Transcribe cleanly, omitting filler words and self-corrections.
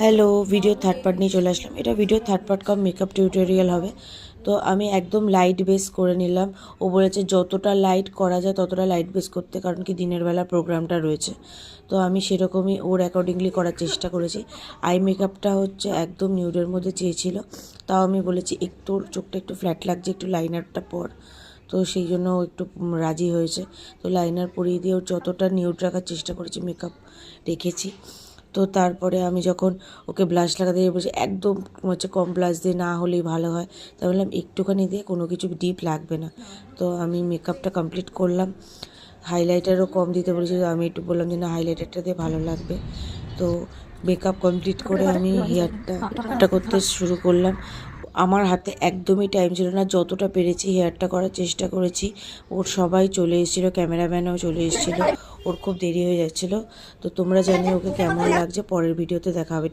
Hello, video third part নিয়ে চলে আসলাম। এটা ভিডিও থার্ড পার্ট কাম মেকআপ টিউটোরিয়াল হবে। তো আমি একদম লাইট বেস করে নিলাম। ও বলেছে যতটা লাইট করা যায় ততটা লাইট বেস করতে, কারণ কি দিনের বেলা প্রোগ্রামটা রয়েছে। তো আমি সেরকমই ওর অ্যাকর্ডিংলি করার চেষ্টা করেছি। আই মেকআপটা হচ্ছে একদম নিউডের মধ্যে চেয়েছিল, তাও আমি বলেছি একটু চোখটা একটু ফ্ল্যাট লাগছে, একটু লাইনারটা পর। তো সেই জন্য ও একটু রাজি হয়েছে। তো লাইনার পরিয়ে দিয়ে ওর যতটা নিউড রাখার চেষ্টা করেছি মেকআপ রেখেছি। তো তারপরে আমি যখন ওকে ব্লাশ লাগাতে বলছি একদম হচ্ছে কম ব্লাশ দিয়ে না হলেই ভালো হয়, তাই বললাম একটুখানি দিয়ে, কোনো কিছু ডিপ লাগবে না। তো আমি মেকআপটা কমপ্লিট করলাম। হাইলাইটারও কম দিতে বলেছি, আমি একটু বললাম যে না হাইলাইটারটা দিয়ে ভালো লাগবে। তো মেকআপ কমপ্লিট করে আমি হেয়ারটা করতে শুরু করলাম। আমার হাতে একদমই টাইম ছিল না, যতটা পেরেছি হেয়ারটা করার চেষ্টা করেছি। ওর সবাই চলে এসেছিলো, ক্যামেরাম্যানও চলে এসেছিলো, ওর খুব দেরি হয়ে যাচ্ছিলো। তো তোমরা জানিও ওকে কেমন লাগছে, পরের ভিডিওতে দেখা হবে।